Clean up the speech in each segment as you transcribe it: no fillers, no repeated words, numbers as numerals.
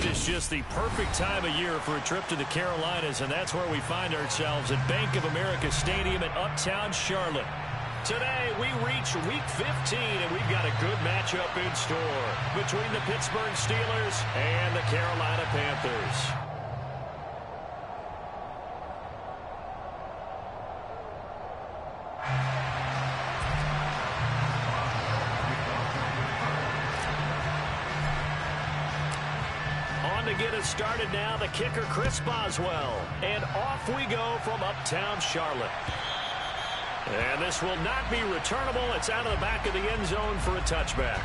it is just the perfect time of year for a trip to the Carolinas, and that's where we find ourselves at Bank of America Stadium in Uptown Charlotte. Today, we reach Week 15, and we've got a good matchup in store between the Pittsburgh Steelers and the Carolina Panthers. To get us started now, the kicker, Chris Boswell. And off we go from Uptown Charlotte. And this will not be returnable. It's out of the back of the end zone for a touchback.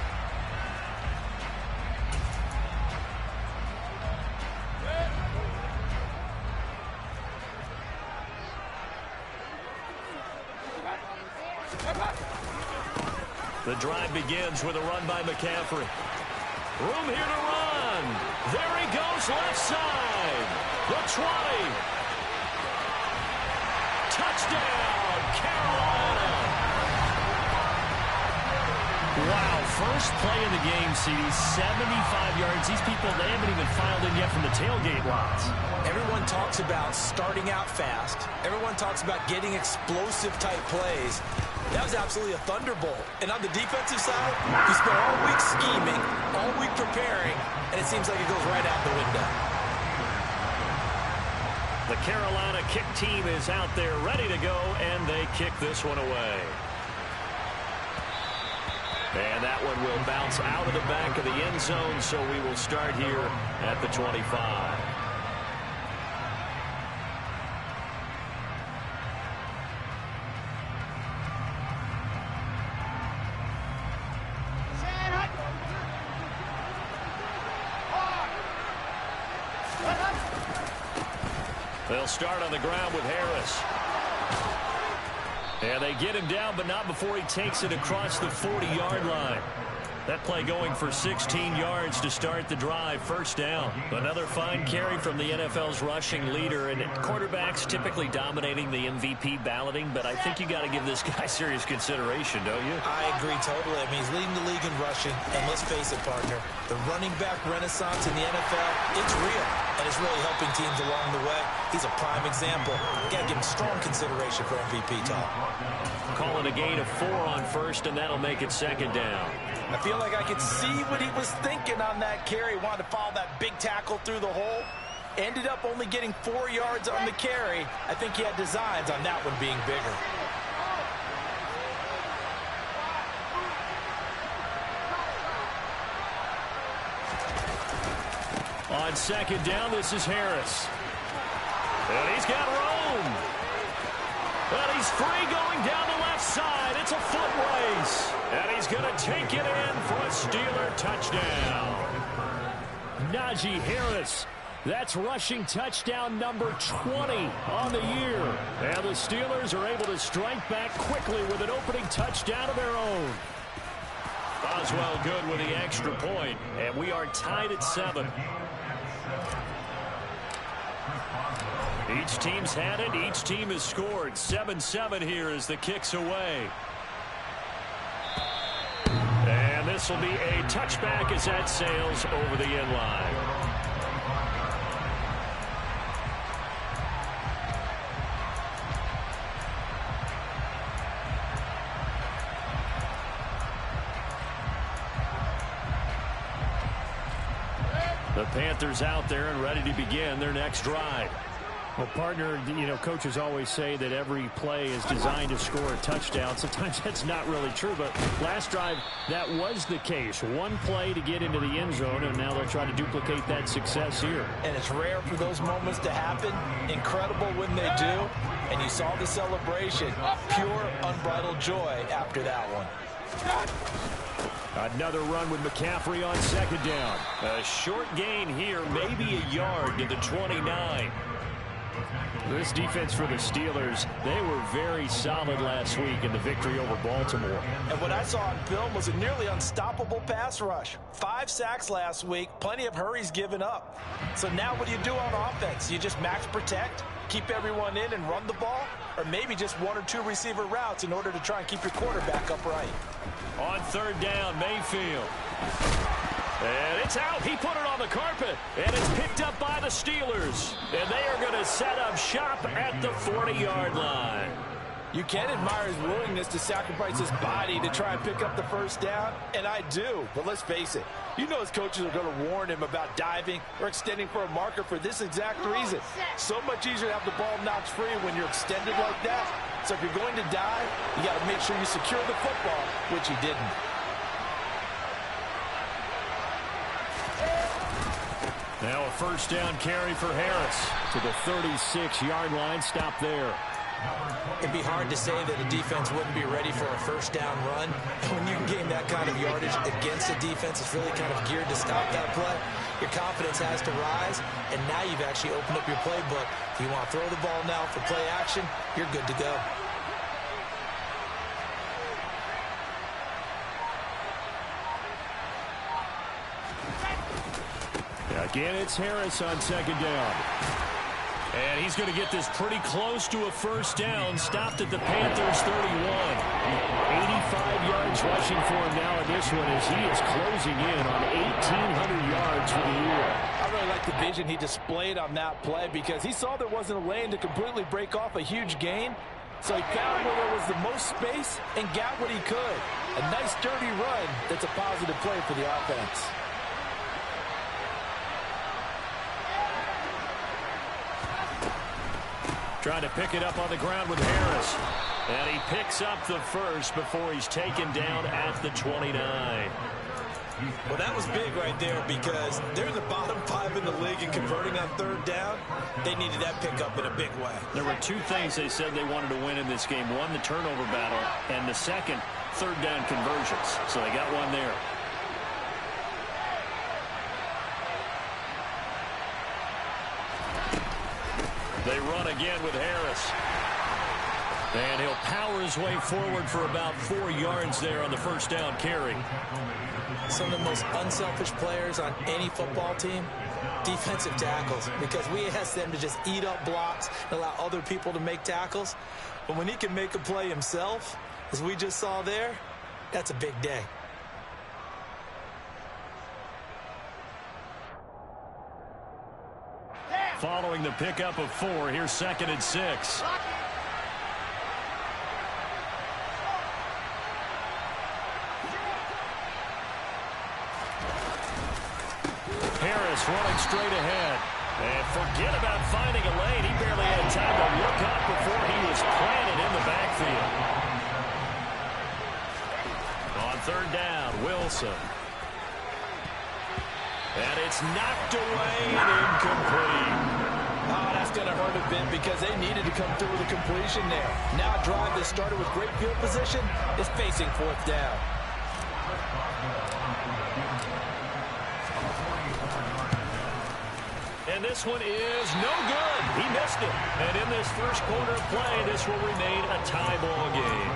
The drive begins with a run by McCaffrey. Room here to run. There he goes, left side. The 20. Touchdown, Carolina. Wow, first play of the game, CD, 75 yards. These people, they haven't even filed in yet from the tailgate lots. Everyone talks about starting out fast. Everyone talks about getting explosive-type plays. That was absolutely a thunderbolt. And on the defensive side, you spent all week scheming, all week preparing, and it seems like it goes right out the window. The Carolina kick team is out there ready to go, and they kick this one away. And that one will bounce out of the back of the end zone, so we will start here at the 25. They'll start on the ground with Harris. And they get him down, but not before he takes it across the 40-yard line. That play going for 16 yards to start the drive. First down. Another fine carry from the NFL's rushing leader. And quarterbacks typically dominating the MVP balloting, but I think you got to give this guy serious consideration, don't you? I agree totally. I mean, he's leading the league in rushing. And let's face it, partner, the running back renaissance in the NFL, it's real. And it's really helping teams along the way. He's a prime example. You got to give him strong consideration for MVP talk. Call it a gain of 4 on first, and that'll make it second down. I feel like I could see what he was thinking on that carry. Wanted to follow that big tackle through the hole. Ended up only getting 4 yards on the carry. I think he had designs on that one being bigger. On second down, this is Harris. And he's got room. And he's free going down the left side. It's a foot race. And he's going to take it in for a Steeler touchdown. Najee Harris. That's rushing touchdown number 20 on the year. And the Steelers are able to strike back quickly with an opening touchdown of their own. Boswell good with the extra point. And we are tied at 7. Each team's had it. Each team has scored. 7-7 here as the kick's away. And this will be a touchback as that sails over the end line. The Panthers out there and ready to begin their next drive. Well, partner, you know, coaches always say that every play is designed to score a touchdown. Sometimes that's not really true, but last drive, that was the case. One play to get into the end zone, and now they'll try to duplicate that success here. And it's rare for those moments to happen. Incredible when they do. And you saw the celebration. Pure, unbridled joy after that one. Another run with McCaffrey on second down. A short gain here, maybe a yard to the 29. This defense for the Steelers, they were very solid last week in the victory over Baltimore. And what I saw on film was a nearly unstoppable pass rush. 5 sacks last week, plenty of hurries given up. So now what do you do on offense? You just max protect, keep everyone in and run the ball, or maybe just 1 or 2 receiver routes in order to try and keep your quarterback upright. On third down, Mayfield. And it's out. He put it on the carpet. And it's picked up by the Steelers. And they are going to set up shop at the 40-yard line. You can admire his willingness to sacrifice his body to try and pick up the first down, and I do. But let's face it, you know his coaches are going to warn him about diving or extending for a marker for this exact reason. So much easier to have the ball knocked free when you're extended like that. So if you're going to dive, you got to make sure you secure the football, which he didn't. Now a first down carry for Harris to the 36-yard line. Stop there. It'd be hard to say that a defense wouldn't be ready for a first down run. When you gain that kind of yardage against a defense, it's really kind of geared to stop that play. Your confidence has to rise, and now you've actually opened up your playbook. If you want to throw the ball now for play action, you're good to go. Again, it's Harris on second down. And he's going to get this pretty close to a first down. Stopped at the Panthers' 31. 85 yards rushing for him now in this one as he is closing in on 1,800 yards for the year. I really like the vision he displayed on that play because he saw there wasn't a lane to completely break off a huge gain. So he found where there was the most space and got what he could. A nice, dirty run that's a positive play for the offense. Trying to pick it up on the ground with Harris. And he picks up the first before he's taken down at the 29. Well, that was big right there because they're in the bottom 5 in the league in converting on third down. They needed that pickup in a big way. There were two things they said they wanted to win in this game. One, the turnover battle, and the second, third down conversions. So they got one there. They run again with Harris. And he'll power his way forward for about 4 yards there on the first down carry. Some of the most unselfish players on any football team, defensive tackles, because we ask them to just eat up blocks and allow other people to make tackles. But when he can make a play himself, as we just saw there, that's a big day. Following the pickup of 4, here's 2nd and 6. Harris running straight ahead. And forget about finding a lane. He barely had time to look up before he was planted in the backfield. On third down, Wilson. And it's knocked away and incomplete. Oh, that's going to hurt a bit because they needed to come through with a completion there. Now a drive that started with great field position is facing fourth down. And this one is no good. He missed it. And in this first quarter of play, this will remain a tie ball game.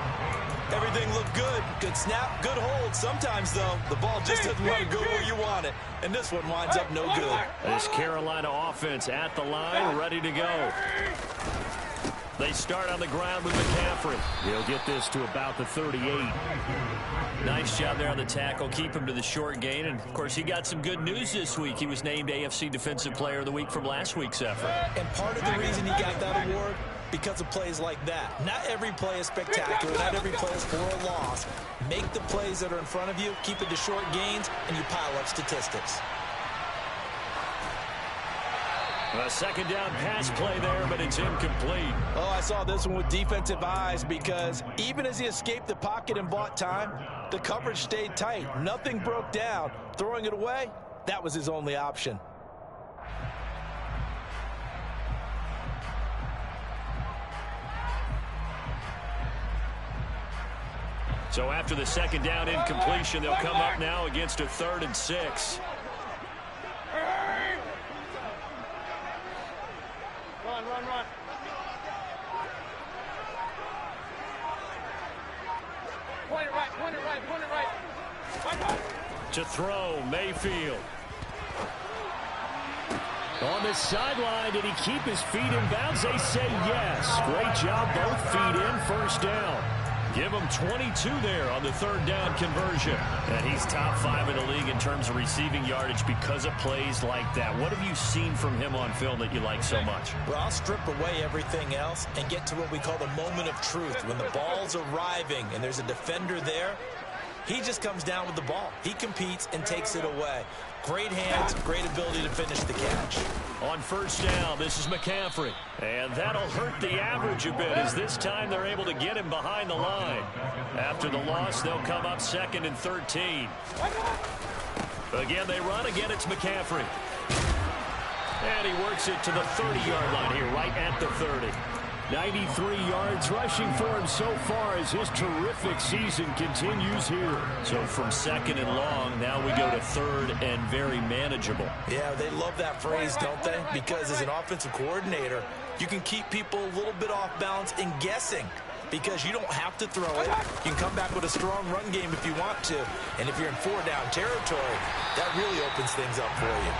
Everything looked good. Good snap, good hold. Sometimes, though, the ball just doesn't want to go where you want it. And this one winds up no good. This Carolina offense at the line, ready to go. They start on the ground with McCaffrey. He'll get this to about the 38. Nice job there on the tackle. Keep him to the short gain. And, of course, he got some good news this week. He was named AFC Defensive Player of the Week from last week's effort. And part of the reason he got that award, because of plays like that. Not every play is spectacular. Not every play is for a loss. Make the plays that are in front of you, keep it to short gains, and you pile up statistics. A second down pass play there, but it's incomplete. Oh, I saw this one with defensive eyes because even as he escaped the pocket and bought time, the coverage stayed tight. Nothing broke down. Throwing it away, that was his only option. So after the second down incompletion, they'll come up now against a 3rd and 6. Run. Point it right. To throw, Mayfield. On the sideline, did he keep his feet in bounds? They say yes. Great job, both feet in, first down. Give him 22 there on the third down conversion. And he's top 5 in the league in terms of receiving yardage because of plays like that. What have you seen from him on film that you like so much? Well, I'll strip away everything else and get to what we call the moment of truth. When the ball's arriving and there's a defender there, he just comes down with the ball. He competes and takes it away. Great hands, great ability to finish the catch. On first down, this is McCaffrey. And that'll hurt the average a bit as this time they're able to get him behind the line. After the loss, they'll come up 2nd and 13. Again, they run. Again, it's McCaffrey. And he works it to the 30-yard line here, right at the 30. 93 yards rushing for him so far as his terrific season continues here. So from 2nd and long, now we go to 3rd and very manageable. Yeah, they love that phrase, don't they? Because as an offensive coordinator, you can keep people a little bit off balance and guessing because you don't have to throw it. You can come back with a strong run game if you want to. And if you're in 4-down territory, that really opens things up for you.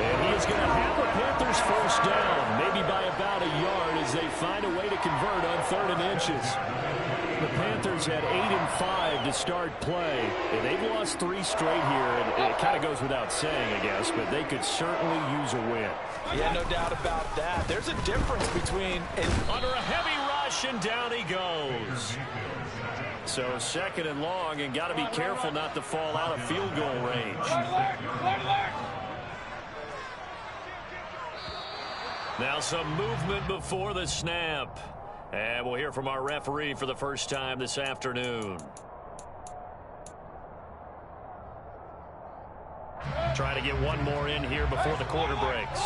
And he is going to have the Panthers first down, maybe by about a yard as they find a way to convert on 3rd and inches. The Panthers had 8 and 5 to start play, and they've lost 3 straight here. And it kind of goes without saying, I guess, but they could certainly use a win. Yeah, no doubt about that. There's a difference between under a heavy rush, and down he goes. So 2nd and long, and got to be careful not to fall out of field goal range. Now some movement before the snap. And we'll hear from our referee for the first time this afternoon. Trying to get one more in here before the quarter breaks.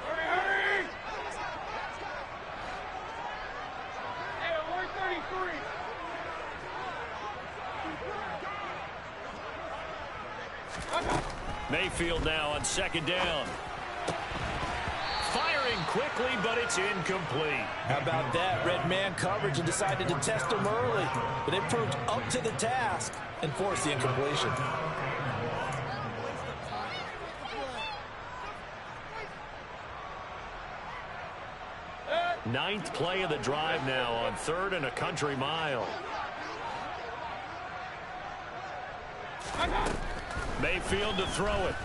Hurry! Hey, 133. Mayfield now on 2nd down. Firing quickly, but it's incomplete. How about that? Red man coverage and decided to test him early. But they proved up to the task and forced the incompletion. Ninth play of the drive now on 3rd and a country mile. Mayfield to throw it.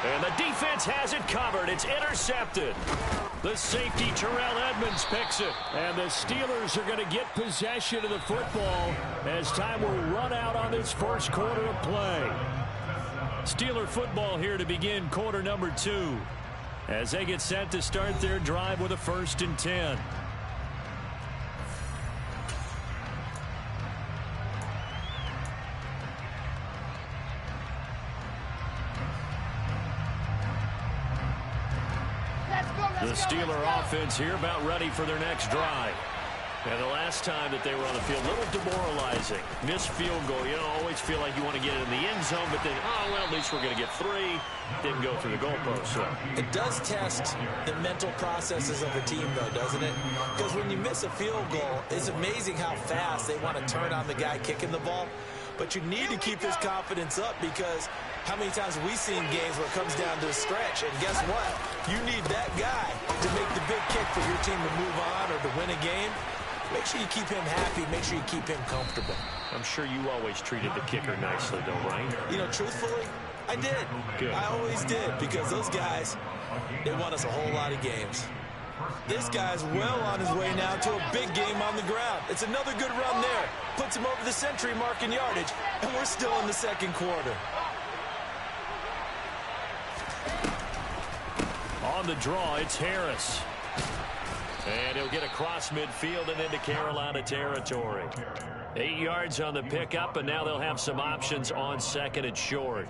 And the defense has it covered. It's intercepted. The safety, Terrell Edmonds, picks it. And the Steelers are going to get possession of the football as time will run out on this first quarter of play. Steeler football here to begin quarter number 2 as they get set to start their drive with a 1st and 10. The Steeler offense here about ready for their next drive. And the last time that they were on the field, a little demoralizing. Missed field goal. You know, always feel like you want to get it in the end zone, but then, oh, well, at least we're going to get 3. Didn't go through the goalpost. So it does test the mental processes of a team, though, doesn't it? Because when you miss a field goal, it's amazing how fast they want to turn on the guy kicking the ball. But you need to keep his confidence up because how many times have we seen games where it comes down to a stretch? And guess what? You need that guy to make the big kick for your team to move on or to win a game. Make sure you keep him happy. Make sure you keep him comfortable. I'm sure you always treated the kicker nicely, though, right? You know, truthfully, I did. Good. I always did because those guys, they won us a whole lot of games. This guy's well on his way now to a big game on the ground. It's another good run there. Puts him over the century mark in yardage, and we're still in the 2nd quarter. On the draw, it's Harris. And he'll get across midfield and into Carolina territory. 8 yards on the pickup, and now they'll have some options on 2nd and short.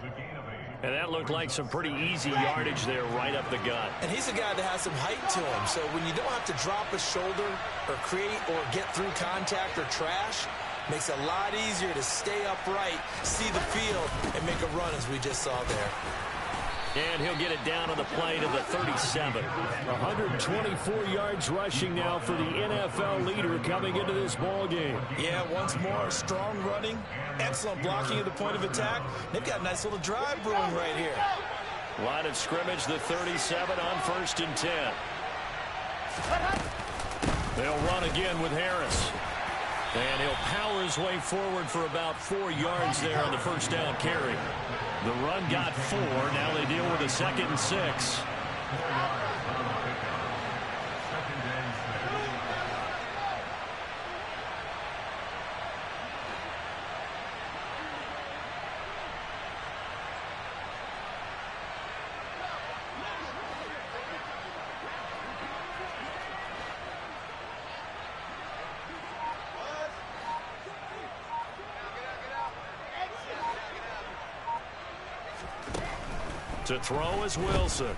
And that looked like some pretty easy yardage there right up the gut. And he's a guy that has some height to him. So when you don't have to drop a shoulder or create or get through contact or trash, makes it a lot easier to stay upright, see the field, and make a run as we just saw there. And he'll get it down on the play to the 37. 124 yards rushing now for the NFL leader coming into this ball game. Yeah, once more, strong running, excellent blocking at the point of attack. They've got a nice little drive brewing right here. Line of scrimmage, the 37 on 1st and 10. They'll run again with Harris. And he'll power his way forward for about 4 yards there on the first down carry. The run got 4. Now they deal with a 2nd and 6. To throw is Wilson.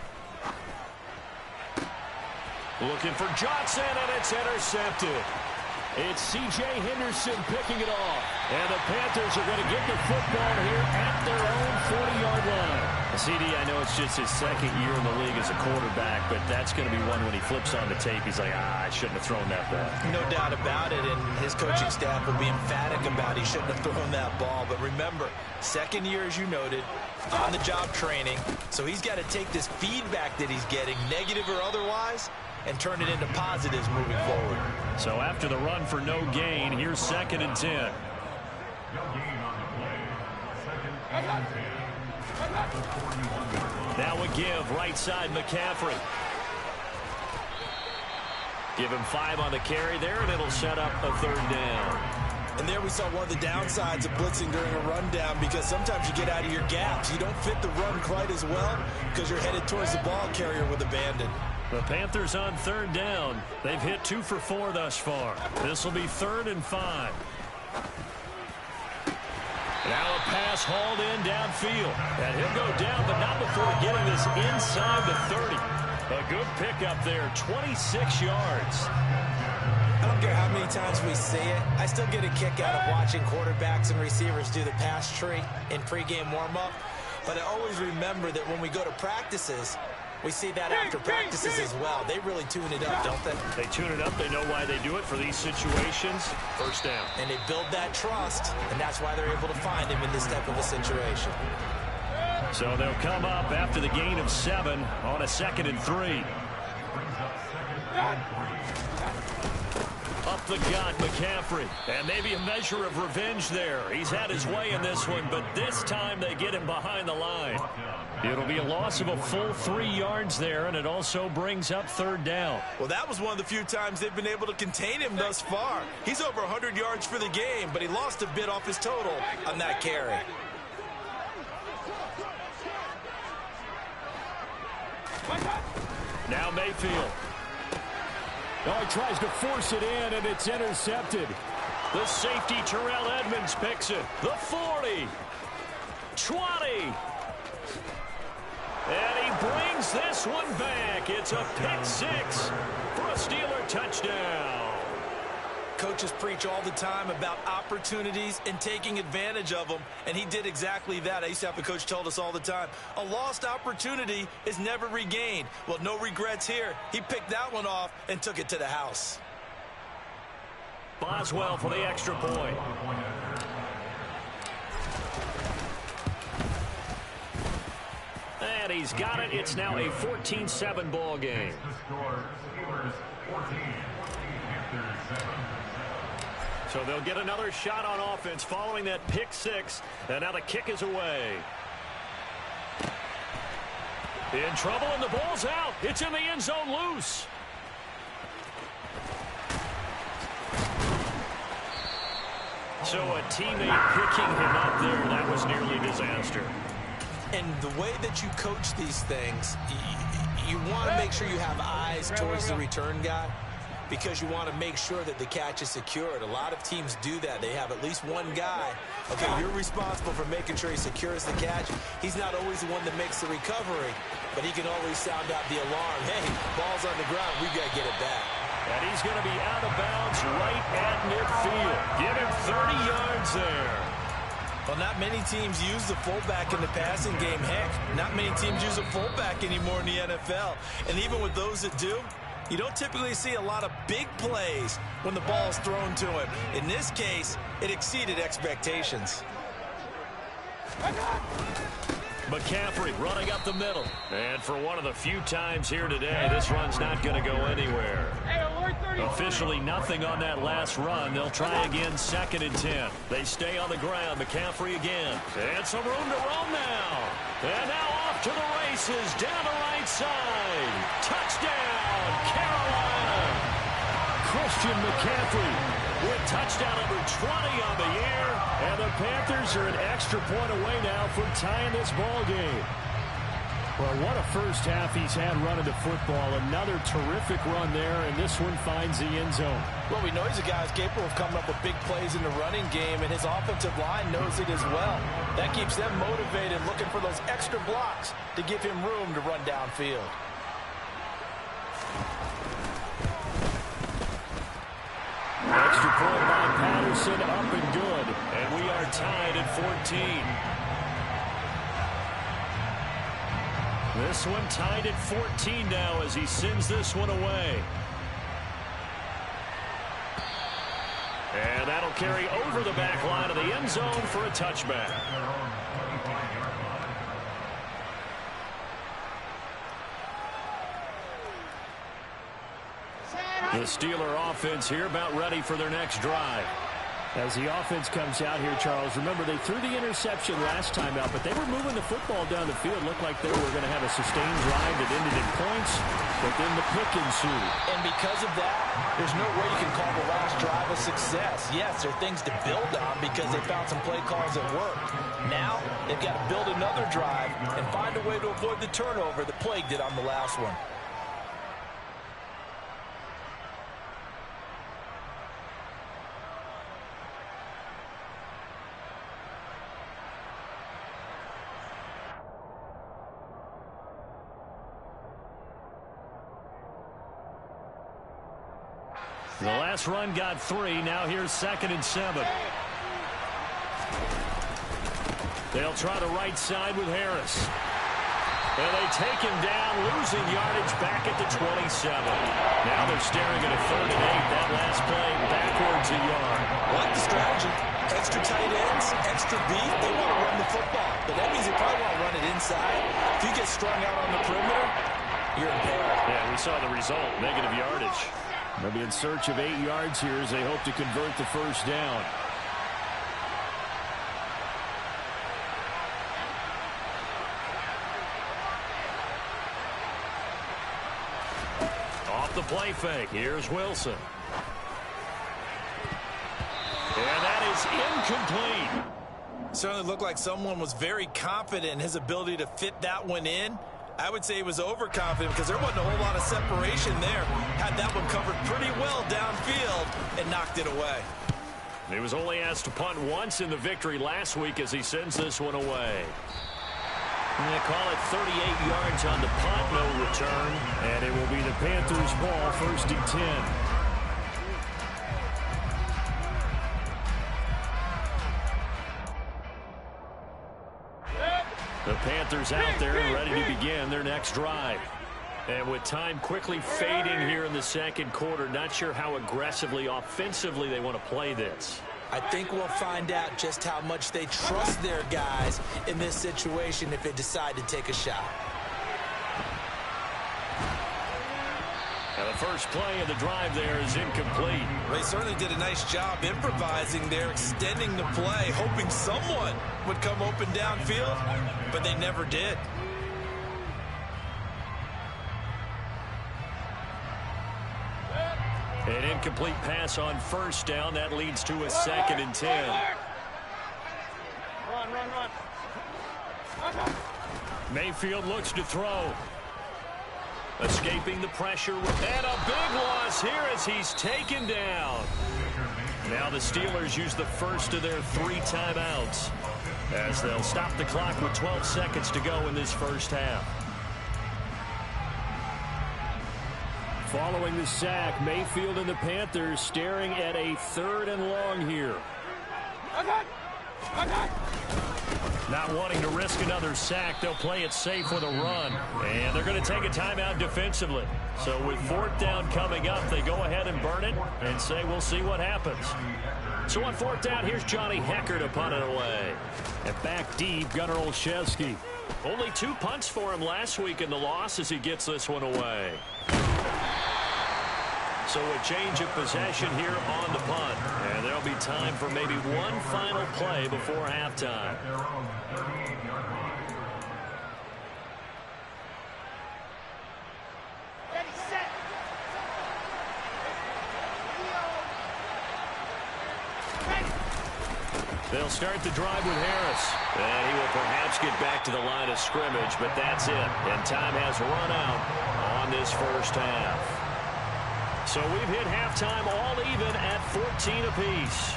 Looking for Johnson, and it's intercepted. It's C.J. Henderson picking it off. And the Panthers are going to get the football here at their own 40-yard line. CD, I know it's just his 2nd year in the league as a quarterback, but that's going to be one when he flips on the tape, he's like, I shouldn't have thrown that ball. No doubt about it, and his coaching staff will be emphatic about he shouldn't have thrown that ball. But remember, 2nd year, as you noted, on-the-job training, so he's got to take this feedback that he's getting, negative or otherwise, and turn it into positives moving forward. So after the run for no gain, here's 2nd and 10. Now a give, right side McCaffrey. Give him 5 on the carry there, and it'll set up a 3rd down. And there we saw one of the downsides of blitzing during a rundown, because sometimes you get out of your gaps. You don't fit the run quite as well because you're headed towards the ball carrier with abandon. The Panthers on 3rd down. They've hit 2 for 4 thus far. This will be 3rd and 5. Now a pass hauled in downfield. And he'll go down, but not before getting this inside the 30. A good pickup there, 26 yards. I don't care how many times we see it. I still get a kick out of watching quarterbacks and receivers do the pass tree in pregame warm-up. But I always remember that when we go to practices, we see that after practices as well. They really tune it up, don't they? They tune it up. They know why they do it for these situations. First down. And they build that trust, and that's why they're able to find him in this type of a situation. So they'll come up after the gain of 7 on a 2nd and 3. Up the gut, McCaffrey. And maybe a measure of revenge there. He's had his way in this one, but this time they get him behind the line. It'll be a loss of a full 3 yards there, and it also brings up 3rd down. Well, that was one of the few times they've been able to contain him thus far. He's over 100 yards for the game, but he lost a bit off his total on that carry. Now Mayfield. Oh, he tries to force it in, and it's intercepted. The safety, Terrell Edmonds, picks it. The 40. 20. And he brings this one back. It's a pick 6 for a Steeler touchdown. Coaches preach all the time about opportunities and taking advantage of them, and he did exactly that. I used to have a coach told us all the time, a lost opportunity is never regained. Well, no regrets here. He picked that one off and took it to the house. Boswell for the extra point. And he's got it. It's now a 14-7 ball game. So they'll get another shot on offense following that pick 6. And now the kick is away. In trouble, and the ball's out. It's in the end zone loose. So a teammate picking him up there, that was nearly disaster. And the way that you coach these things, you want to make sure you have eyes towards the return guy, because you want to make sure that the catch is secured. A lot of teams do that. They have at least one guy. Okay, you're responsible for making sure he secures the catch. He's not always the one that makes the recovery, but he can always sound out the alarm. Hey, ball's on the ground. We got to get it back. And he's going to be out of bounds right at midfield. Give him 30 yards there. Well, not many teams use the fullback in the passing game. Heck, not many teams use a fullback anymore in the NFL. And even with those that do, you don't typically see a lot of big plays when the ball is thrown to him. In this case, it exceeded expectations. McCaffrey running up the middle. And for one of the few times here today, this run's not going to go anywhere. Officially nothing on that last run. They'll try again, 2nd and 10. They stay on the ground. McCaffrey again. And some room to roam now. And now off to the races. Down the right side. Touchdown, Carolina. Christian McCaffrey with touchdown number 20 on the year. And the Panthers are an extra point away now from tying this ball game. Well, what a first half he's had running the football. Another terrific run there, and this one finds the end zone. Well, we know he's a guy who's capable of coming up with big plays in the running game, and his offensive line knows it as well. That keeps them motivated, looking for those extra blocks to give him room to run downfield. Extra point by Patterson, up and good. And we are tied at 14. This one tied at 14 now as he sends this one away. And that'll carry over the back line of the end zone for a touchback. The Steeler offense here about ready for their next drive. As the offense comes out here, Charles, remember they threw the interception last time out, but they were moving the football down the field. Looked like they were going to have a sustained drive that ended in points, but then the pick ensued. And because of that, there's no way you can call the last drive a success. Yes, there are things to build on because they found some play calls that worked. Now, they've got to build another drive and find a way to avoid the turnover that plagued it on the last one. The last run got 3. Now here's 2nd and 7. They'll try the right side with Harris. And they take him down, losing yardage back at the 27. Now they're staring at a 3rd and 8. That last play backwards a yard. Like the strategy. Extra tight ends, extra beef. They want to run the football. But that means they probably want to run it inside. If you get strung out on the perimeter, you're in peril. Yeah, we saw the result. Negative yardage. They'll be in search of 8 yards here as they hope to convert the first down. Off the play fake. Here's Wilson. And that is incomplete. Certainly looked like someone was very confident in his ability to fit that one in. I would say he was overconfident because there wasn't a whole lot of separation there. Had that one covered pretty well downfield and knocked it away. He was only asked to punt once in the victory last week as he sends this one away. And they call it 38 yards on the punt, no return. And it will be the Panthers' ball, 1st and 10. The Panthers out there and ready to begin their next drive. And with time quickly fading here in the 2nd quarter, not sure how aggressively, offensively they want to play this. I think we'll find out just how much they trust their guys in this situation if they decide to take a shot. Now the first play of the drive there is incomplete. They certainly did a nice job improvising there, extending the play, hoping someone would come open downfield, but they never did. An incomplete pass on 1st down. That leads to a 2nd and 10. Run. Mayfield looks to throw. Escaping the pressure. And a big loss here as he's taken down. Now the Steelers use the first of their 3 timeouts as they'll stop the clock with 12 seconds to go in this first half. Following the sack, Mayfield and the Panthers staring at a 3rd and long here. Not wanting to risk another sack, they'll play it safe with a run. And they're going to take a timeout defensively. So with 4th down coming up, they go ahead and burn it and say we'll see what happens. So on fourth down, here's Johnny Hecker to punt it away. And back deep, Gunnar Olszewski. Only 2 punts for him last week in the loss as he gets this one away. So a change of possession here on the punt. And there'll be time for maybe one final play before halftime. They'll start the drive with Harris. And he will perhaps get back to the line of scrimmage, but that's it. And time has run out on this first half. So we've hit halftime all even at 14 apiece.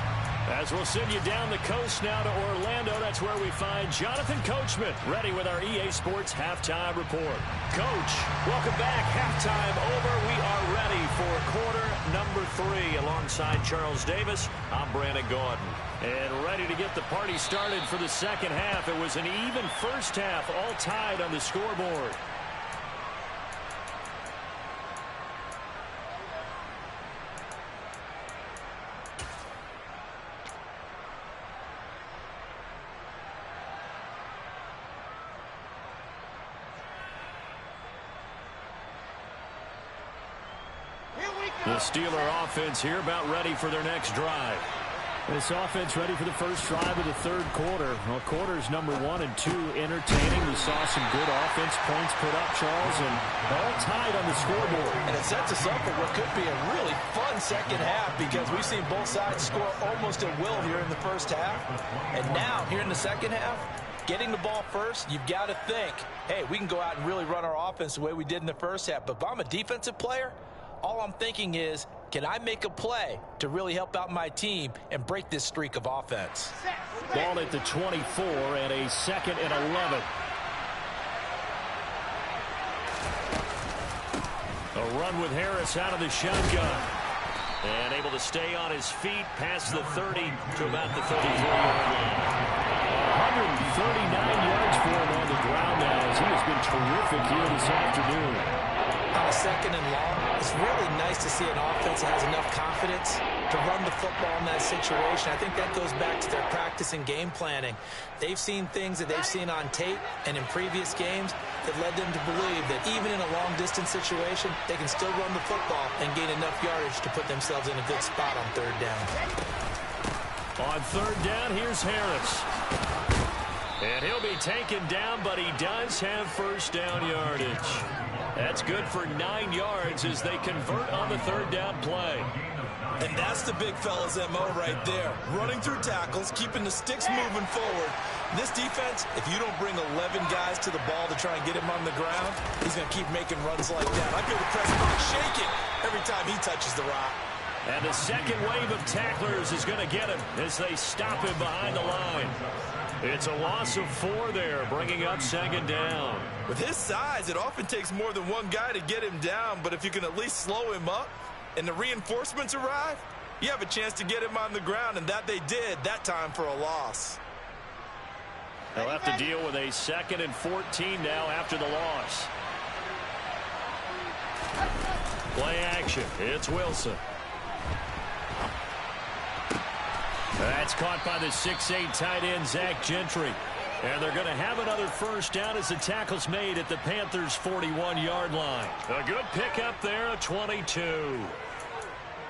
As we'll send you down the coast now to Orlando, that's where we find Jonathan Coachman ready with our EA Sports Halftime Report. Coach, welcome back. Halftime over. We are ready for quarter number 3. Alongside Charles Davis, I'm Brandon Gordon. And ready to get the party started for the second half. It was an even first half, all tied on the scoreboard. The Steeler offense here about ready for their next drive. This offense ready for the first drive of the third quarter. Well, quarters number 1 and 2 entertaining. We saw some good offense points put up, Charles, and all tied on the scoreboard. And it sets us up for what could be a really fun second half because we've seen both sides score almost at will here in the first half. And now, here in the second half, getting the ball first, you've got to think, hey, we can go out and really run our offense the way we did in the first half. But if I'm a defensive player, all I'm thinking is, can I make a play to really help out my team and break this streak of offense? Ball at the 24 and a 2nd and 11. A run with Harris out of the shotgun. And able to stay on his feet past the 30 to about the 33-yard line. 139 yards for him on the ground now as he has been terrific here this afternoon. On a 2nd and long, it's really nice to see an offense that has enough confidence to run the football in that situation. I think that goes back to their practice and game planning. They've seen things that they've seen on tape and in previous games that led them to believe that even in a long-distance situation, they can still run the football and gain enough yardage to put themselves in a good spot on third down. On third down, here's Harris. And he'll be taken down, but he does have first down yardage. That's good for 9 yards as they convert on the third down play. And that's the big fella's MO right there. Running through tackles, keeping the sticks moving forward. This defense, if you don't bring 11 guys to the ball to try and get him on the ground, he's going to keep making runs like that. I feel the press box shaking every time he touches the rock. And the second wave of tacklers is going to get him as they stop him behind the line. It's a loss of 4 there, bringing up 2nd down. With his size, it often takes more than one guy to get him down, but if you can at least slow him up and the reinforcements arrive, you have a chance to get him on the ground, and that they did that time for a loss. They'll have to deal with a 2nd and 14 now after the loss. Play action. It's Wilson. That's caught by the 6'8" tight end, Zach Gentry. And they're going to have another first down as the tackle's made at the Panthers' 41-yard line. A good pickup there, a 22.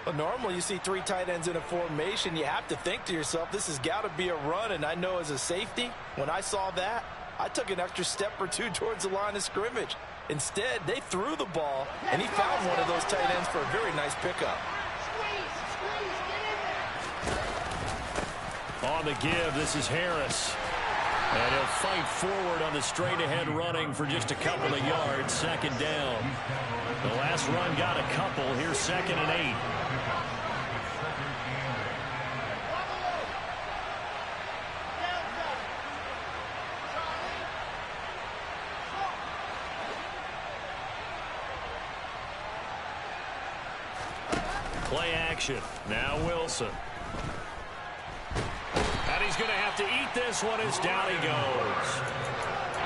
Well, normally you see 3 tight ends in a formation. You have to think to yourself, this has got to be a run. And I know as a safety, when I saw that, I took an extra step or 2 towards the line of scrimmage. Instead, they threw the ball, and he found one of those tight ends for a very nice pickup. On the give, this is Harris. And he'll fight forward on the straight-ahead running for just a couple of yards. 2nd down. The last run got a couple. Here's 2nd and 8. Play action. Now Wilson. And he's going to have to eat this one as down he goes.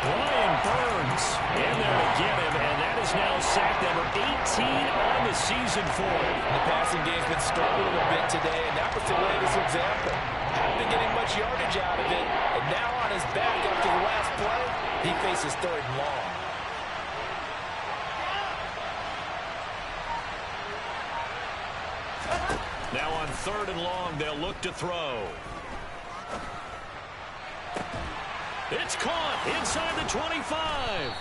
Brian Burns in there to get him, and that is now sack number 18 on the season for him. The passing game's been struggling a bit today, and that was the latest example. Hadn't been getting much yardage out of it, and now on his back after the last play, he faces 3rd and long. Now on 3rd and long, they'll look to throw. It's caught inside the 25.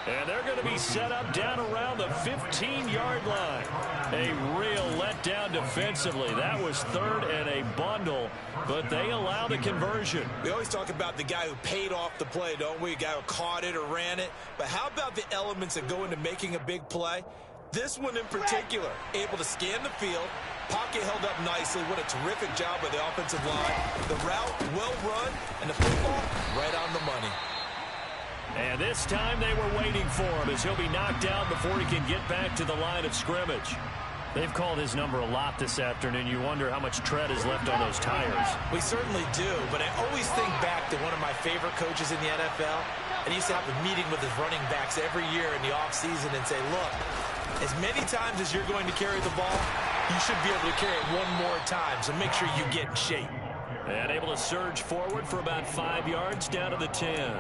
And they're going to be set up down around the 15-yard line. A real letdown defensively. That was 3rd and a bundle, but they allow the conversion. We always talk about the guy who paid off the play, don't we? A guy who caught it or ran it. But how about the elements that go into making a big play? This one in particular, able to scan the field, pocket held up nicely. What a terrific job by the offensive line. The route, well run, and the football, right on the money. And this time they were waiting for him as he'll be knocked out before he can get back to the line of scrimmage. They've called his number a lot this afternoon. You wonder how much tread is left on those tires. We certainly do, but I always think back to one of my favorite coaches in the NFL. And he used to have a meeting with his running backs every year in the offseason and say, look, as many times as you're going to carry the ball, you should be able to carry it one more time, so make sure you get in shape. And able to surge forward for about 5 yards down to the 10.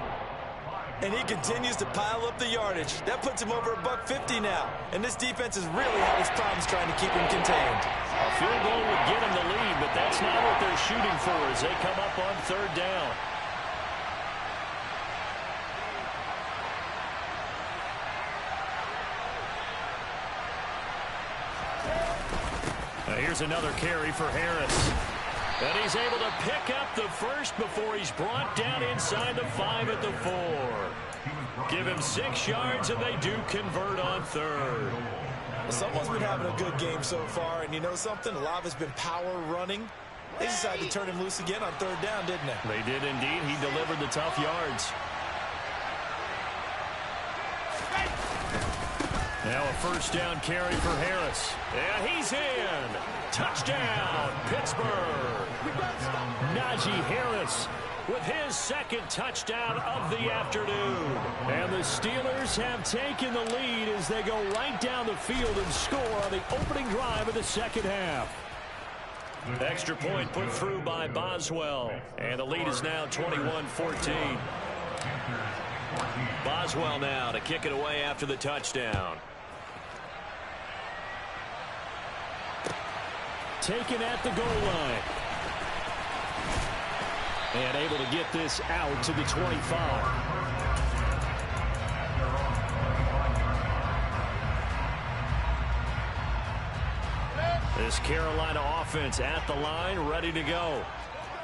And he continues to pile up the yardage. That puts him over $150 now. And this defense has really had its problems trying to keep him contained. A field goal would get him the lead, but that's not what they're shooting for as they come up on 3rd down. Now here's another carry for Harris. And he's able to pick up the first before he's brought down inside the 5 at the 4. Give him 6 yards, and they do convert on 3rd. Someone's been having a good game so far, and you know something? A lot of it's been power running. They decided to turn him loose again on 3rd down, didn't they? They did indeed. He delivered the tough yards. Now a 1st down carry for Harris. And he's in. Touchdown, Pittsburgh. Najee Harris with his 2nd touchdown of the afternoon. And the Steelers have taken the lead as they go right down the field and score on the opening drive of the 2nd half. Extra point put through by Boswell. And the lead is now 21-14. Boswell now to kick it away after the touchdown. Taken at the goal line. And able to get this out to the 25. This Carolina offense at the line, ready to go.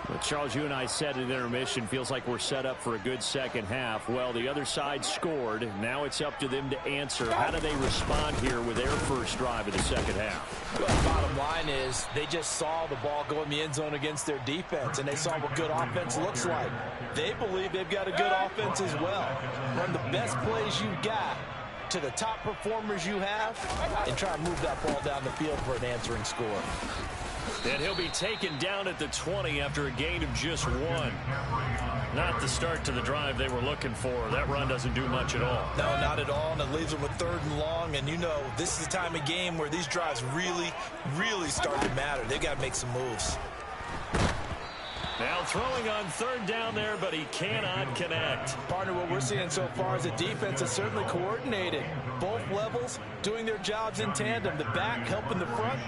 But Charles, you and I said at intermission, feels like we're set up for a good 2nd half. Well, the other side scored. Now it's up to them to answer. How do they respond here with their first drive of the 2nd half? Well, the bottom line is they just saw the ball go in the end zone against their defense, and they saw what good offense looks like. They believe they've got a good offense as well. Run the best plays you've got to the top performers you have, and try to move that ball down the field for an answering score. And he'll be taken down at the 20 after a gain of just 1. Not the start to the drive they were looking for. That run doesn't do much at all. No, not at all, and it leaves them with 3rd and long. And you know, this is the time of game where these drives really, really start to matter. They've got to make some moves. Now throwing on 3rd down there, but he cannot connect. Partner, what we're seeing so far is a defense that's certainly coordinated. Both levels doing their jobs in tandem. The back helping the front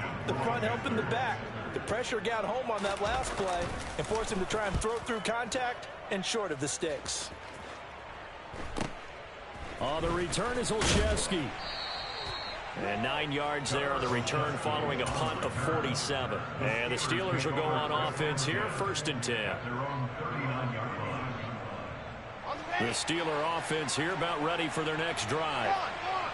helping the back. The pressure got home on that last play and forced him to try and throw through contact and short of the sticks. On the return is Olszewski. And 9 yards there on the return following a punt of 47. And the Steelers will go on offense here, 1st and 10. The Steeler offense here about ready for their next drive.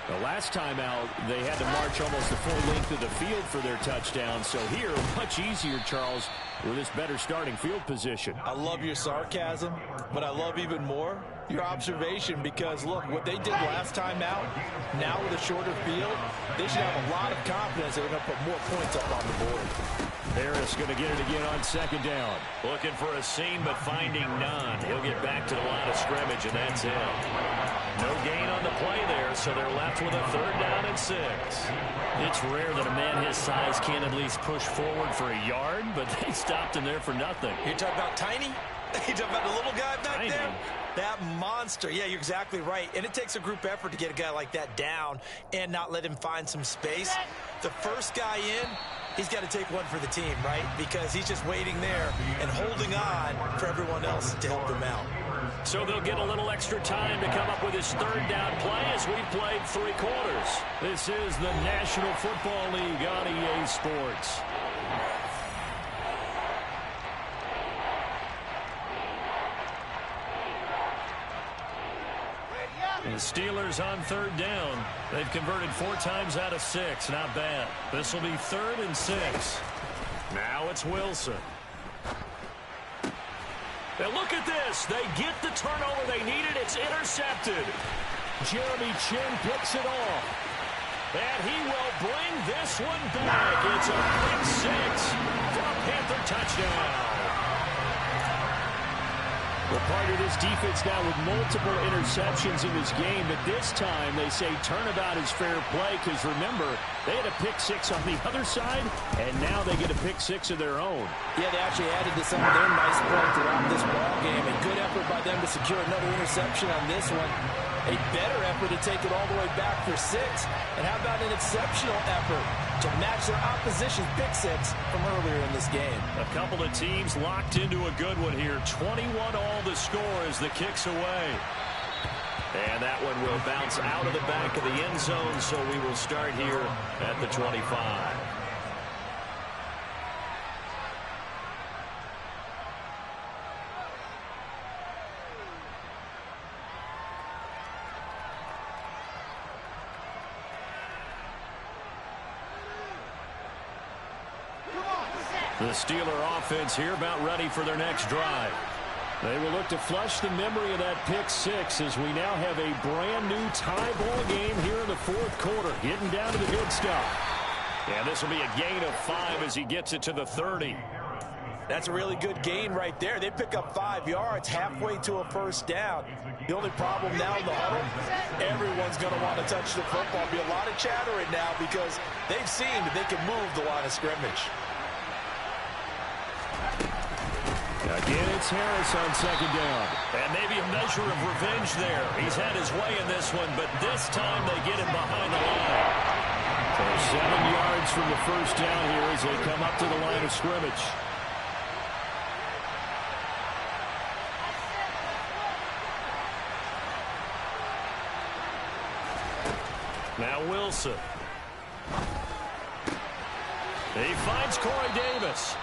The last time out, they had to march almost the full length of the field for their touchdown. So here, much easier, Charles, with this better starting field position. I love your sarcasm, but I love even more your observation, because, look, what they did last time out, now with a shorter field, they should have a lot of confidence they're going to put more points up on the board. Harris going to get it again on second down. Looking for a seam, but finding none. He'll get back to the line of scrimmage, and that's it. No gain on the play there, so they're left with a 3rd down and 6. It's rare that a man his size can't at least push forward for a yard, but they stopped him there for nothing. You're talking about tiny? You're talking about the little guy back Tiny. there? That monster. Yeah, you're exactly right. And it takes a group effort to get a guy like that down and not let him find some space. The first guy in, he's got to take one for the team, right? Because he's just waiting there and holding on for everyone else to help him out. So they'll get a little extra time to come up with his 3rd down play as we've played 3 quarters. This is the National Football League on EA Sports. The Steelers on 3rd down. They've converted 4 times out of 6. Not bad. This will be 3rd and 6. Now it's Wilson. And look at this. They get the turnover they needed. It's intercepted. Jeremy Chin picks it off. And he will bring this one back. It's a big 6 for a Panther touchdown. Well, part of this defense now with multiple interceptions in this game, but this time they say turnabout is fair play because, remember, they had a pick 6 on the other side, and now they get a pick 6 of their own. Yeah, they actually added to some of their nice play throughout this ball game, and good effort by them to secure another interception on this one. A better effort to take it all the way back for 6. And how about an exceptional effort to match their opposition's pick 6 from earlier in this game? A couple of teams locked into a good one here. 21 all the score as the kick's away. And that one will bounce out of the back of the end zone, so we will start here at the 25. The Steeler offense here about ready for their next drive. They will look to flush the memory of that pick 6 as we now have a brand new tie ball game here in the 4th quarter. Getting down to the good stuff. And this will be a gain of 5 as he gets it to the 30. That's a really good gain right there. They pick up 5 yards halfway to a 1st down. The only problem now in the huddle, everyone's going to want to touch the football. Be a lot of chattering now because they've seen that they can move the line of scrimmage. Again, it's Harris on 2nd down. And maybe a measure of revenge there. He's had his way in this one, but this time they get him behind the line. So 7 yards from the 1st down here as they come up to the line of scrimmage. Now Wilson. He finds Corey Davis.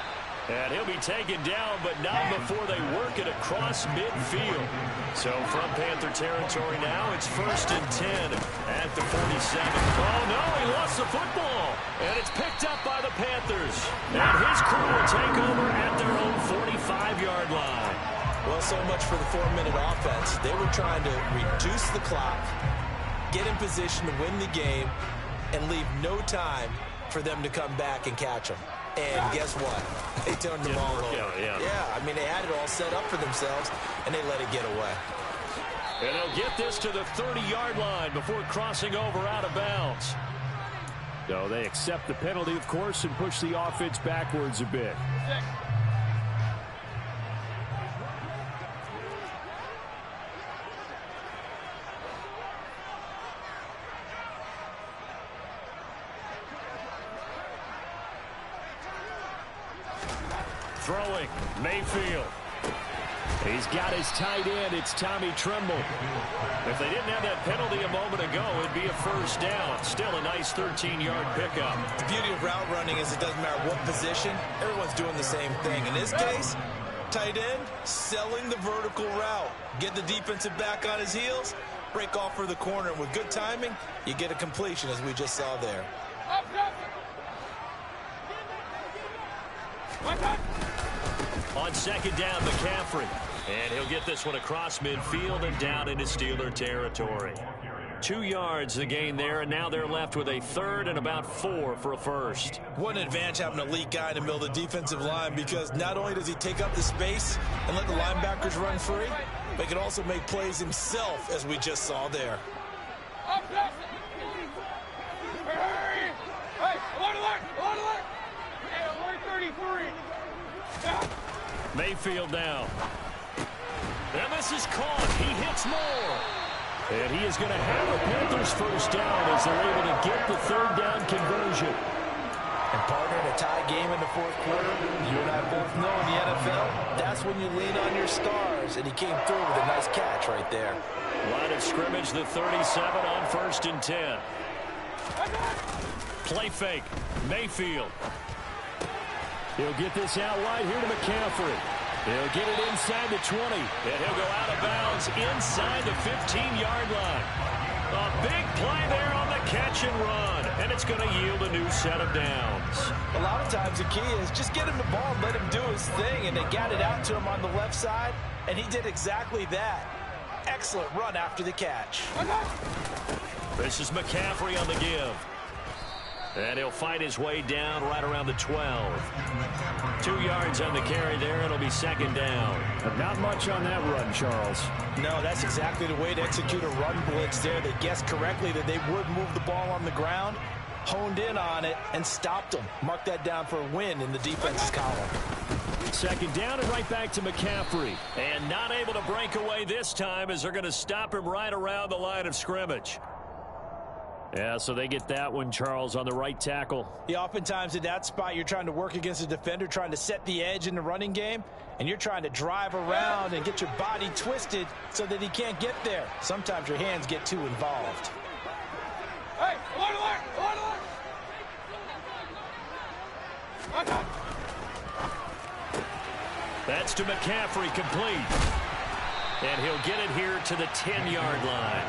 And he'll be taken down, but not before they work it across midfield. So from Panther territory now, it's 1st and 10 at the 47. Oh, no, he lost the football. And it's picked up by the Panthers. And his crew will take over at their own 45-yard line. Well, so much for the 4-minute offense. They were trying to reduce the clock, get in position to win the game, and leave no time for them to come back and catch them. And guess what? They turned the ball over. Yeah, I mean, they had it all set up for themselves, and they let it get away. And they'll get this to the 30-yard line before crossing over out of bounds. So they accept the penalty, of course, and push the offense backwards a bit. Throwing, Mayfield. He's got his tight end. It's Tommy Tremble. If they didn't have that penalty a moment ago, it'd be a 1st down. Still a nice 13-yard pickup. The beauty of route running is it doesn't matter what position. Everyone's doing the same thing. In this case, tight end, selling the vertical route. Get the defensive back on his heels, break off for the corner. With good timing, you get a completion, as we just saw there. On second down, McCaffrey. And he'll get this one across midfield and down into Steeler territory. 2 yards the gain there, and now they're left with a third and about 4 for a first. What an advantage having an elite guy in the middle of the defensive line, because not only does he take up the space and let the linebackers run free, but he can also make plays himself, as we just saw there. Hey, alert! Hey, alert 33. Mayfield now. And this is caught. He hits more. And he is going to have a Panthers first down as they're able to get the third down conversion. And partner, in a tie game in the fourth quarter, you and I both know in the NFL, that's when you lean on your stars. And he came through with a nice catch right there. Line of scrimmage, the 37 on 1st and 10. Play fake. Mayfield. He'll get this out wide here to McCaffrey. He'll get it inside the 20. And he'll go out of bounds inside the 15-yard line. A big play there on the catch and run. And it's going to yield a new set of downs. A lot of times the key is just get him the ball and let him do his thing. And they got it out to him on the left side. And he did exactly that. Excellent run after the catch. This is McCaffrey on the give. And he'll fight his way down right around the 12. 2 yards on the carry there. It'll be second down. Not much on that run, Charles. No, that's exactly the way to execute a run blitz there. They guessed correctly that they would move the ball on the ground, honed in on it, and stopped them. Mark that down for a win in the defense's column. Second down and right back to McCaffrey. And not able to break away this time as they're going to stop him right around the line of scrimmage. Yeah, so they get that one, Charles, on the right tackle. Yeah, oftentimes in that spot, you're trying to work against a defender, trying to set the edge in the running game, and you're trying to drive around and get your body twisted so that he can't get there. Sometimes your hands get too involved. Hey, alert! That's to McCaffrey, complete. And he'll get it here to the 10-yard line.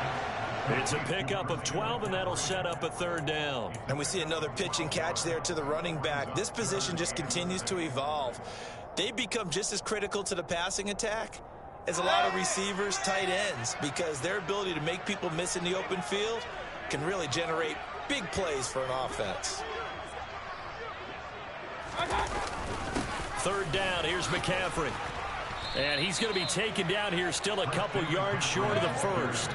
It's a pickup of 12, and that'll set up a third down. And we see another pitch and catch there to the running back. This position just continues to evolve. They become just as critical to the passing attack as a lot of receivers, tight ends, because their ability to make people miss in the open field can really generate big plays for an offense. Third down, here's McCaffrey. And he's going to be taken down here, still a couple yards short of the first.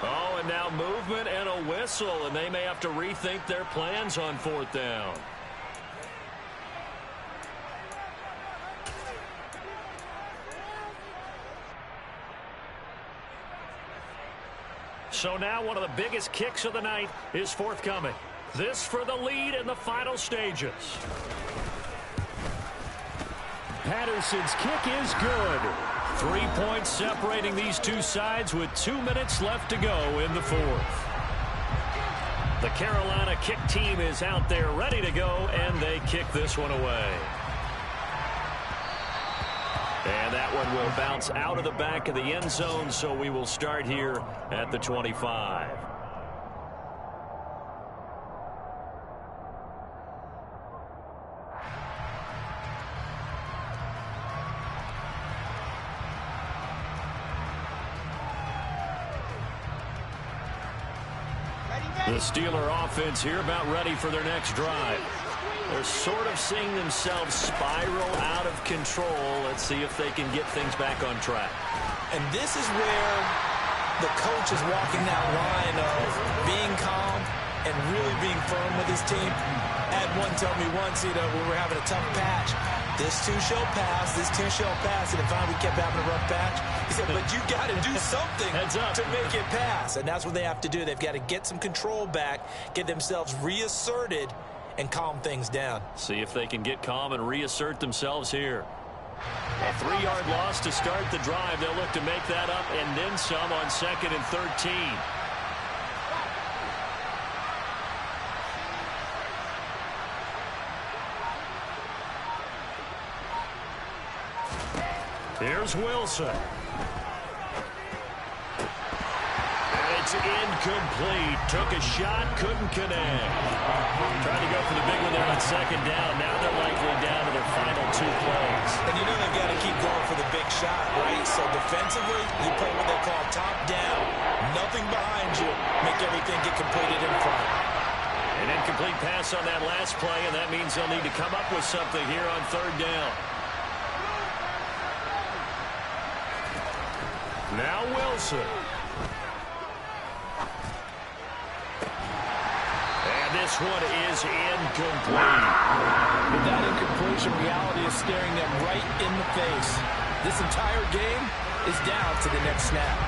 Oh, and now movement and a whistle, and they may have to rethink their plans on fourth down. So now one of the biggest kicks of the night is forthcoming. This for the lead in the final stages. Patterson's kick is good. 3 points separating these two sides with 2 minutes left to go in the fourth. The Carolina kick team is out there ready to go, and they kick this one away. And that one will bounce out of the back of the end zone, so we will start here at the 25. The Steeler offense here about ready for their next drive. They're sort of seeing themselves spiral out of control. Let's see if they can get things back on track. And this is where the coach is walking that line of being calm and really being firm with his team. Had one tell me once, when we're having a tough patch, this too shall pass, this too shall pass. And finally we kept having a rough patch. He said, but you got to do something to make it pass. And that's what they have to do. They've got to get some control back, get themselves reasserted, and calm things down. See if they can get calm and reassert themselves here. A 3-yard loss to start the drive. They'll look to make that up and then some on 2nd and 13. Here's Wilson. And it's incomplete. Took a shot, couldn't connect. Trying to go for the big one there on 2nd down. Now they're likely down to their final 2 plays. And you know they've got to keep going for the big shot, right? So defensively, you play what they call top down. Nothing behind you. Make everything get completed in front. An incomplete pass on that last play, and that means they'll need to come up with something here on 3rd down. Now Wilson. And this one is incomplete. With that incompletion, reality is staring them right in the face. This entire game is down to the next snap.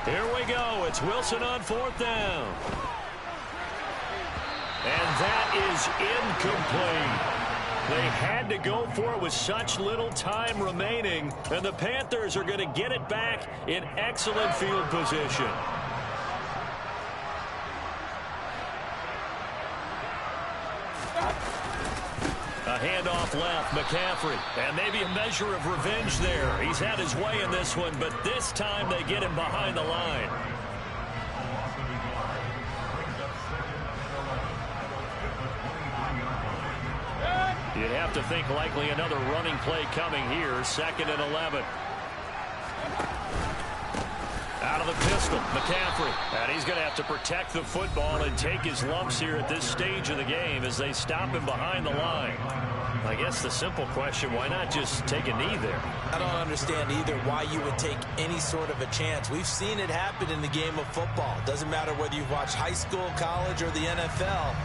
Here we go. It's Wilson on 4th down. And that is incomplete. They had to go for it with such little time remaining, and the Panthers are going to get it back in excellent field position. A handoff left, McCaffrey. And maybe a measure of revenge there. He's had his way in this one, but this time they get him behind the line. You'd have to think likely another running play coming here. 2nd and 11. Out of the pistol, McCaffrey. And he's going to have to protect the football and take his lumps here at this stage of the game as they stop him behind the line. I guess the simple question, why not just take a knee there? I don't understand either why you would take any sort of a chance. We've seen it happen in the game of football. Doesn't matter whether you've watched high school, college, or the NFL.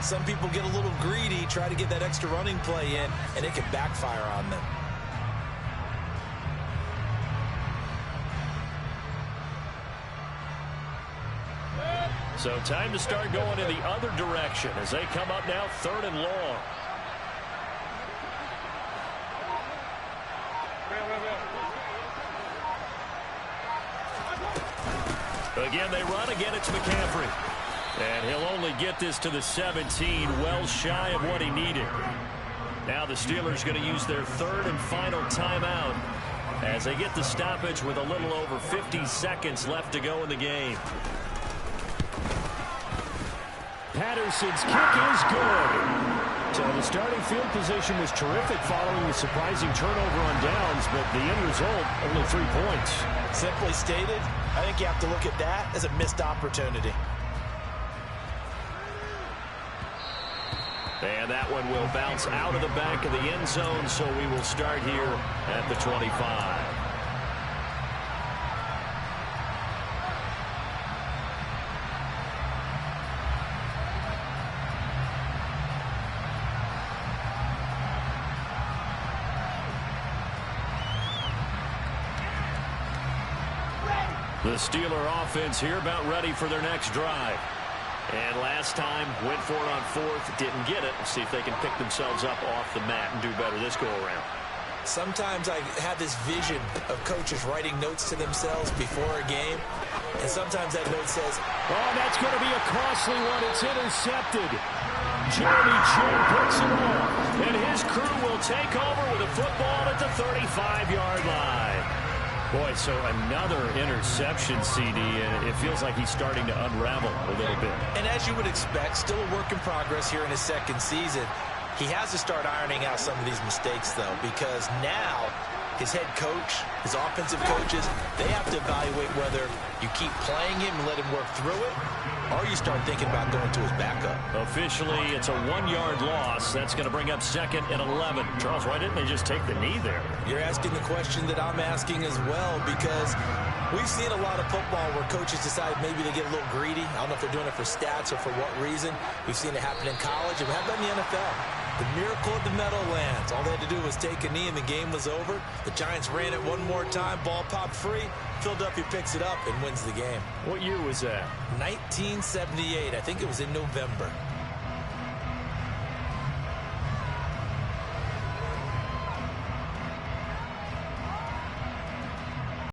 Some people get a little greedy, try to get that extra running play in, and it can backfire on them. So time to start going in the other direction as they come up now 3rd and long. Again, they run. Again, it's McCaffrey. And he'll only get this to the 17, well shy of what he needed. Now the Steelers going to use their 3rd and final timeout as they get the stoppage with a little over 50 seconds left to go in the game. Patterson's kick is good. So the starting field position was terrific following the surprising turnover on downs, but the end result, only 3 points. Simply stated, I think you have to look at that as a missed opportunity. And that one will bounce out of the back of the end zone, so we will start here at the 25. The Steeler offense here about ready for their next drive. And last time, went for it on 4th, didn't get it. We'll see if they can pick themselves up off the mat and do better this go-around. Sometimes I have this vision of coaches writing notes to themselves before a game, and sometimes that note says, oh, that's going to be a costly one. It's intercepted. Jeremy Chin picks it off, and his crew will take over with a football at the 35-yard line. Boy, so another interception, CD, and it feels like he's starting to unravel a little bit. And as you would expect, still a work in progress here in his 2nd season. He has to start ironing out some of these mistakes, though, because now his head coach, his offensive coaches, they have to evaluate whether you keep playing him and let him work through it, or you start thinking about going to his backup. Officially, it's a 1-yard loss. That's going to bring up 2nd and 11. Charles, why didn't they just take the knee there? You're asking the question that I'm asking as well, because we've seen a lot of football where coaches decide maybe they get a little greedy. I don't know if they're doing it for stats or for what reason. We've seen it happen in college, and we have done in the NFL. The miracle of the Meadowlands. All they had to do was take a knee, and the game was over. The Giants ran it one more time. Ball popped free. Philadelphia picks it up and wins the game. What year was that? 1978. I think it was in November.